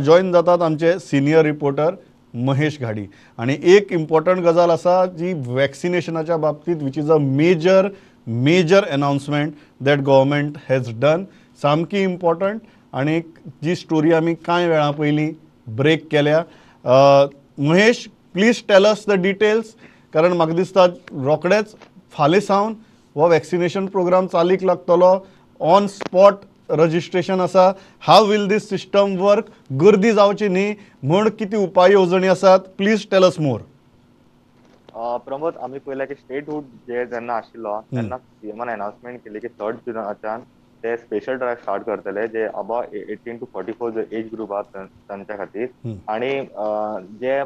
Join जातात आमचे senior reporter Mahesh घाडी आणि एक इम्पॉर्टंट गजाल आसा जी वॅक्सिनेशनाच्या बाबतीत which is a major announcement that government has done. सामकी इम्पॉर्टंट आणि जी स्टोरी आमी कांय वेळा पयलीं ब्रेक केल्या. Mahesh, please tell us the details, कारण म्हाका दिसता रोखडेच फाल्यां सावन हो वॅक्सिनेशन प्रोग्राम चालीक लागतलो. ऑन स्पॉट रजिस्ट्रेशन आसा. हाव वील दीस सिस्टम वर्क? गर्दी जावची न्ही म्हण किती उपाय येवजणी आसात? प्लीज टेल अस मोर. प्रमोद, आम्ही पयल्या की स्टेटहूड जे जेन्ना आशिल्लो तेन्ना सीएमान अनाउन्समेंट केली की 3rd जुनाच्यान ते स्पेशल ड्रायव्ह स्टार्ट करतले जे अबाव 18 to 44 जो एज ग्रुप आसा तांच्या खातीर. आणि जे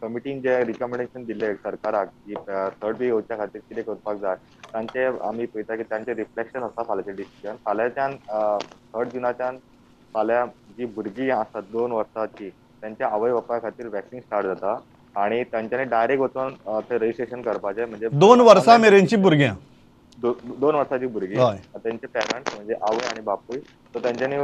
कमिटीन जे रिकमेंडेशन दिले सरकाराक की 3rd वेव येवच्या खातीर कितें करपाक जाय तांचे आमी पळयता की तांचे रिफ्लेक्शन आसा फाल्यांचे डिसिजन. फाल्यांच्यान 3rd जुनाच्यान फाल्यां जी भुरगीं आसात 2 वर्सांची त्यांच्या आवय बापाय खातीर वॅक्सिन स्टार्ट जाता आणि तांच्यांनी डायरेक्ट वचून ते रजिस्ट्रेशन करपाचें. म्हणजे 2 वर्सां मेरेनची भुरग्यां, 2 वर्साची भुरगीं, त्यांचे पेरंट्स म्हणजे आवय आणि बापूय. सो तांच्यांनी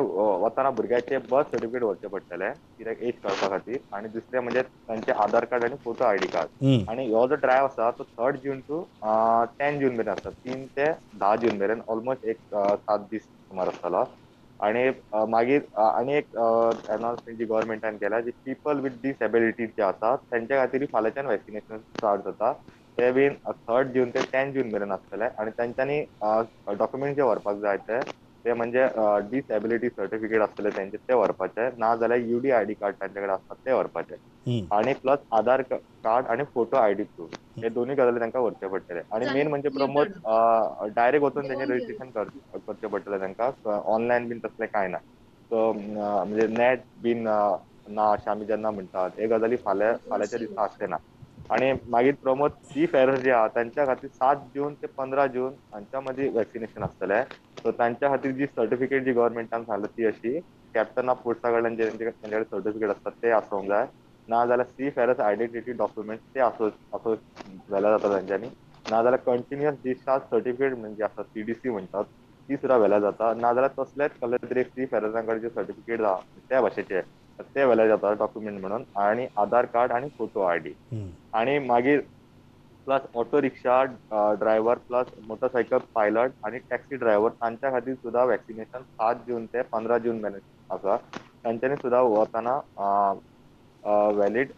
वताना भुरग्याचे बर्थ सर्टिफिकेट व्हरचें पडटलें कित्याक एज कळपा खातीर. आणि दुसरें म्हणजे तांचे आधार कार्ड आणि फोटो आयडी कार्ड. आणि हो जो ड्रायव्ह आसा तो 3rd जून टू 10 जून मेरेन आसा. 3 ते 10 जून मेरेन ऑलमोस्ट एक 7 दीस सुमार आसतलो. आणि मागीर आनी एक अनाउन्समेंट जी गव्हर्मेंटान केल्या जी पीपल विथ डिसेबिलिटीज जे आसात त्यांच्या खातीर फाल्यांच्यान वॅक्सिनेशन स्टार्ट जाता. ते बीन 3rd जून ते 10 जून मेरेन आसतले. आणि तांच्यांनी डॉक्युमेंट जे व्हरपाक जाय ते म्हणजे डिसेबिलिटी सर्टिफिकेट आसतले तेंचे ते व्हरपाचे, ना जाल्यार UD आयडी कार्ड तांचे कडेन आसता ते व्हरपाचे. आणि प्लस आधार कार्ड आणि फोटो आयडी प्रूफ हे दोन्ही गजाली तांकां व्हरचे पडटले. आणि मेन म्हणजे प्रमोद डायरेक्ट वचून तेंचे रजिस्ट्रेशन करचें पडटलें तांकां. ऑनलायन बीन तसलें कांय ना. सो म्हणजे नेट बीन ना अशें आमी जेन्ना म्हणटात हे गजाली फाल्यांच्या दिसा आसचे ना. आणि मागीर प्रमोद चीफ एरर जे आहा तांच्या खातीर 7 जून ते 15 जून हांच्या मदीं वॅक्सिनेशन आसतलें. सो तांच्या खातीर जी सर्टिफिकेट जी गव्हर्मेंटान सांगला ती अशी कॅप्टन ऑफ फोर्सा कडल्यान जे तेंचे कडेन सर्टिफिकेट आसता ते आसूंक जाय, ना जाल्यार चीफ एरर आयडेंटिटी डॉक्युमेंट ते आसूं व्हेल्या जाता तांच्यांनी, ना जाल्यार कंटिन्युअस डिस्चार्ज सर्टिफिकेट म्हणजे आसा CDC म्हणटात ती सुद्दां व्हेल्या जाता, ना जाल्यार तसलेच कसले तरी चीफ एररां कडे जे सर्टिफिकेट आहा त्या भाशेचे ते व्हेल्या जाता डॉक्युमेंट म्हणून. आणि आधार कार्ड आणि फोटो आयडी. आणि मागीर plus auto rickshaw driver plus motorcycle pilot आणि टॅक्सी ड्रायव्हर तांच्या खातीर सुद्दां वॅक्सिनेशन 7 जून ते 15 जून मेरेन आसा. तांच्यांनी सुद्दां वताना वॅलीड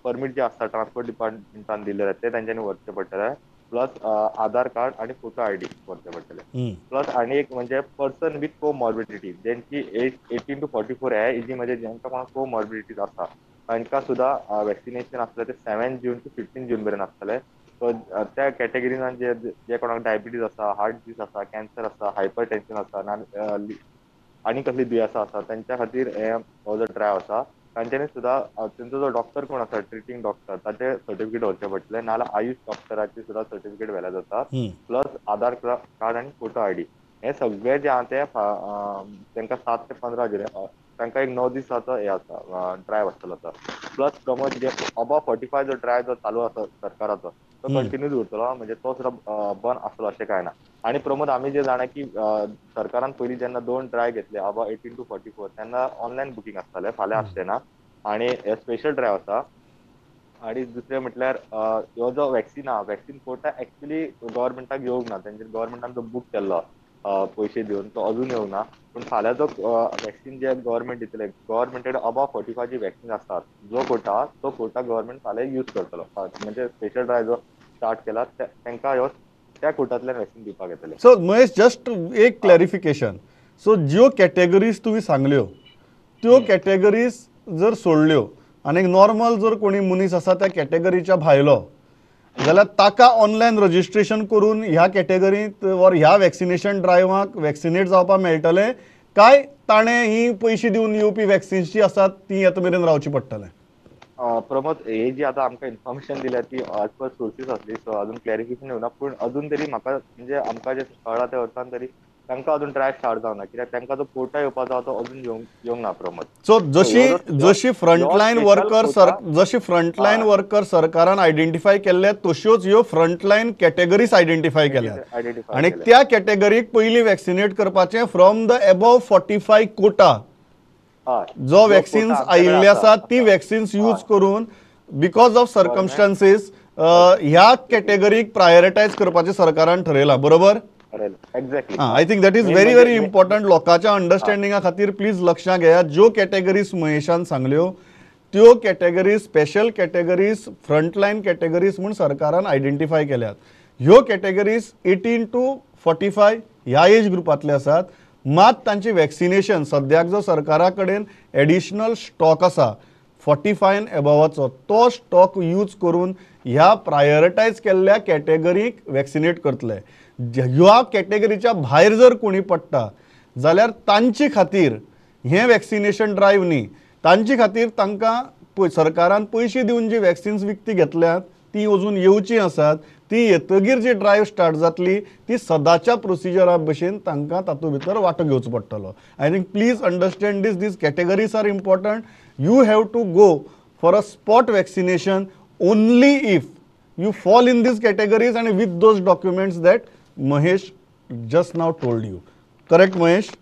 परमीट जे आसता ट्रान्सपोर्ट डिपार्टमेंटान दिलेले ते तांच्यांनी व्हरचे पडटले. प्लस आधार कार्ड आणि फोटो आयडी व्हरचे पडटले. प्लस आणि एक म्हणजे पर्सन विथ कोमॉर्बिडिटी ज्यांची एज 18 to 44 आहे एजी म्हणजे ज्यांकां कोणाक कोमॉर्बिडिटीज आसा तांकां सुद्दां वॅक्सिनेशन आसतलें ते 7 जून टू 15 जून मेरेन आसतलें. सो त्या कॅटेगरीन जे कोणाक डायबिटीज आसा, हार्ट डिसीज आसा, कॅन्सर आसा, हायपर टेन्शन आसा आनी कसली दुयेंसां आसा त्यांच्या खातीर हो जो ड्रायव्ह आसा तांच्यांनी सुद्दां तेंचो जो डॉक्टर कोण आसा ट्रिटींग डॉक्टर ताचे सर्टिफिकेट व्हरचे पडटले, नाल्यार आयुष डॉक्टराचे सुद्दां सर्टिफिकेट व्हेल्या जाता. प्लस आधार कार्ड आणि फोटो आयडी हे सगळे जे आहा ते तांकां 7 ते 15 जून तांकां एक 9 दिसाचो हे आसा ड्रायव्ह आसतलो तो. प्लस प्रमोद जे अबाव 45 जो ड्रायव्ह जो चालू आसा सरकाराचो तो कंटिन्यूच उरतलो, म्हणजे तो सुद्दां बंद आसतलो अशें कांय ना. आणि प्रमोद आमी जे जाणा की सरकारान पयलीं जेन्ना 2 ड्रायव्ह घेतले अबाव 18 to 44 तेन्ना ऑनलायन बुकींग आसतालें, फाल्यां आसचें ना. आणि हे स्पेशल ड्रायव्ह आसा. आणि दुसरें म्हटल्यार हो जो वॅक्सीन कोटा एक्चुअली गव्हर्मेंटाक येवंक ना. तेंचे गव्हर्मेंटान तो बूक केल्लो पयशे दिवन तो अजून येवंक ना. पूण फाल्यां जो वॅक्सीन जे गव्हर्मेंट दितले गव्हर्मेंटेड अबाव 45 जी वॅक्सीन आसतात जो कोटा गव्हर्मेंट फाल्यां यूज करतलो. म्हणजे स्पेशल ड्रायव्ह जो स्टार्ट केला तांकां ह्यो त्या कोटांतल्यान वॅक्सीन दिवपाक येतले. सो महेश, जस्ट एक क्लॅरिफिकेशन. सो ज्यो कॅटेगरीज तुमी सांगल्यो त्यो कॅटेगरीज जर सोडल्यो आनी नॉर्मल जर कोणी मनीस आसा त्या कॅटेगरीच्या भायलो जाल्यार ताका ऑनलायन रजिस्ट्रेशन करून ह्या कॅटेगरींत वर ह्या वॅक्सिनेशन ड्रायव्हाक वॅक्सिनेट जावपाक मेळटलें काय ताणें ही पयशे दिवन येवपी वॅक्सिन्स जी आसात ती येता मेरेन रावची पडटलें? प्रमोद हे जी आता आमकां इन्फॉर्मेशन दिल्या ती आज पर सोर्सीस आसली, सो अजून क्लॅरिफिकेशन येवना. पूण अजून तरी म्हाका म्हणजे आमकां जे कळ्ळा त्या अर्थान तरी तांकां अजून ट्राय स्टार्ट जावना, कित्याक तांकां जो कोटा येवपाचो आहा तो अजून येवंक ना प्रमोद. सो जशी फ्रंटलायन वर्कर सरकारान आयडेंटिफाय केल्ले तश्योच ह्यो फ्रंटलायन कॅटेगरीज आयडेंटिफाय केल्यात आनी त्या कॅटेगरीक पयलीं वॅक्सिनेट करपाचें फ्रॉम द एबव 45 कोटा. हय जो वॅक्सिन्स आयिल्ले आसा ती वॅक्सिन्स यूज करून बिकॉज ऑफ सर्कमस्टान्सीस ह्या कॅटेगरीक प्रायोरिटायज करपाचें सरकारान ठरयलां, बरोबर? Exactly. I think that is very very important. लोकांच्या अंडरस्टँडिंगा खातीर प्लीज लक्षात घेयात. ज्यो कॅटेगरीज महेशान सांगल्यो त्यो categories special categories frontline categories म्हूण सरकारान आयडेंटिफाय केल्यात. ह्यो कॅटेगरीज 18 to 45 ह्या एज ग्रुपांतले आसात. मात तांची वॅक्सिनेशन सद्याक जो सरकारा कडेन एडिशनल स्टॉक आसा 45 एंड एबोवाचो, तो स्टॉक यूज करून ह्या प्रायोरिटायज केल्ल्या कॅटेगरीक वॅक्सिनेट करतले. ह्या कॅटेगरीच्या भायर जर कोणी पडटा जाल्यार तांचे खातीर हें वॅक्सिनेशन ड्रायव्ह न्ही, तांचे खातीर तांकां सरकारान पयशे दिवन जी वॅक्सिन्स विकती घेतल्यात ती अजून येवची आसात. ती येतगीर जी ड्रायव्ह स्टार्ट जातली ती सदांच्या प्रोसिजरा भशेन तांकां तातूंत भितर वांटो घेवचो पडटलो. I think please understand these categories are important. You have to go for a spot vaccination only if you fall in these categories and with those documents that Mahesh just now told you. Correct, Mahesh?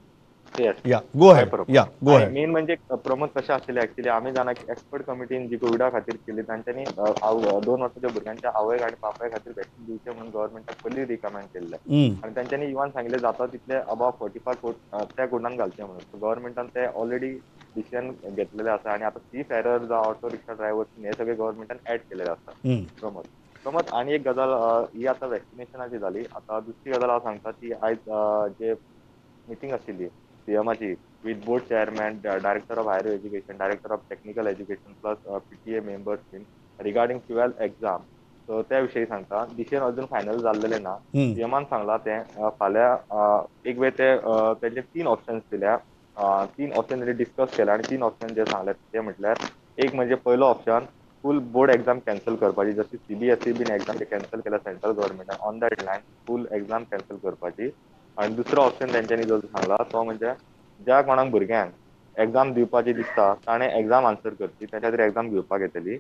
Yes. Yeah, go ahead. Yeah, go ahead. Main म्हणजे प्रमोद कशें आसलेले actually आमी जाणा की expert कमिटीन जी कोविडा खातीर केली तांच्यांनी 2 वर्साच्या भुरग्यांच्या आवयक आनी बापाय खातीर वॅक्सिन दिवचें म्हणून गव्हर्मेंटाक पयलीं रिकमेंड केल्लें आनी तांच्यांनी इवन सांगिल्लें जाता तितले अबाव 45 कोट त्या कोणान घालचें म्हणून. सो गव्हर्मेंटान ते ऑलरेडी डिसिजन घेतलेले आसा आनी आतां सी फॅरर जावं ऑटो रिक्षा ड्रायव्हर्स हे सगळे गव्हर्मेंटान ऍड केलेले आसा. प्रमोद आनी एक गजाल ही आतां वॅक्सिनेशनाची जाली. आतां दुसरी गजाल हांव सांगता ती आयज जे मिटींग आशिल्ली सीएमाची with board chairman, director of higher education, director of technical education plus PTA members been regarding 12th exam. So त्या विशयी सांगता. डिसिजन अजून फायनल जाल्लेले ना. सीएमान सांगला ते फाल्यां एक वेळ ते तेंचे 3 ऑप्शन्स दिल्या. 3 ऑप्शन डिस्कस केले आनी 3 ऑप्शन जे सांगले ते म्हटल्यार एक म्हणजे पयलो option full board exam cancel करपाची, जशी CBSE बीन एक्झाम कॅन्सल केल्या सेंट्रल गव्हर्मेंटान on that line full exam cancel करपाची. आनी दुसरो ऑप्शन तेंच्यांनी जो सांगला तो म्हणजे ज्या कोणाक भुरग्यांक एक्झाम दिवपाची दिसता ताणें एक्झाम आन्सर करची, तेच्या खातीर एक्झाम घेवपाक येतली.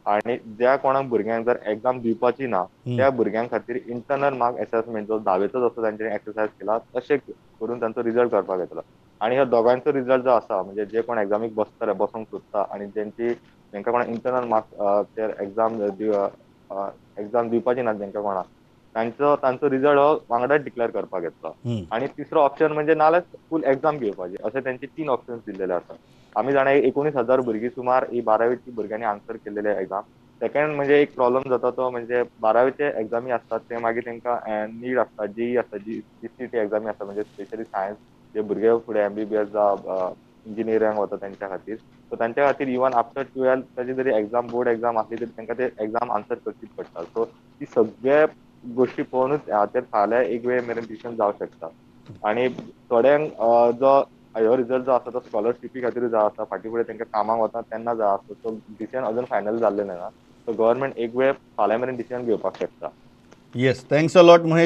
आनी ज्या कोणाक भुरग्यांक जर एक्झाम दिवपाची ना त्या भुरग्यां खातीर इंटरनल मार्क असेसमेंट जो धावेचो जसो तांच्यांनी एक्सरसायज केला तशें करून तांचो रिजल्ट करपाक येतलो. आनी ह्या दोगांचो रिजल्ट जो आसा म्हणजे जे कोण एक्झामीक बसतले बसोंक सोदता आनी जेंका कोणाक इंटरनल मार्क्स एक्झाम दिवपाची ना जेंका कोणाक तांचो रिजल्ट हो वांगडाच डिक्लेअर करपाक येतलो. आनी तिसरो ऑप्शन म्हणजे नाल्यार फूल एक्झाम घेवपाची, अशे तेंचे 3 ऑप्शन्स दिल्लेले आसा. आमी जाणा 19,000 भुरगीं सुमार ही 12वीची भुरग्यांनी आन्सर केल्लेले एक्झाम. सेकंड म्हणजे एक प्रॉब्लम जाता तो म्हणजे 12वीचे एक्झामी आसतात ते मागीर तेंकां नीट आसता, JEE आसता, GCT एक्झामी आसता म्हणजे स्पेशली सायन्स जे भुरगे फुडें MBBS जावं इंजिनियरिंग वता तेंच्या खातीर. सो तांच्या खातीर इवन आफ्टर 12th ताची जरी एक्झाम बोर्ड एक्झाम आसली तरी तांकां ते एक्झाम आन्सर करचीच पडटा. सो ती सगळे गोश्टी पळोवनूच हाचेर फाल्यां एक वेळ मेरेन डिसिजन जावं शकता. आनी थोड्यांक जो ह्यो रिजल्ट जो आसा तो स्कॉलरशिपी खातीर जाय आसता, फाटीं फुडें तांकां कामाक वता तेन्ना जाय आसता. सो डिसिजन अजून फायनल जाल्लें ना. सो गव्हर्मेंट एक वेळ फाल्यां मेरेन डिसिजन घेवपाक शकता. Yes, thanks a lot Mahesh.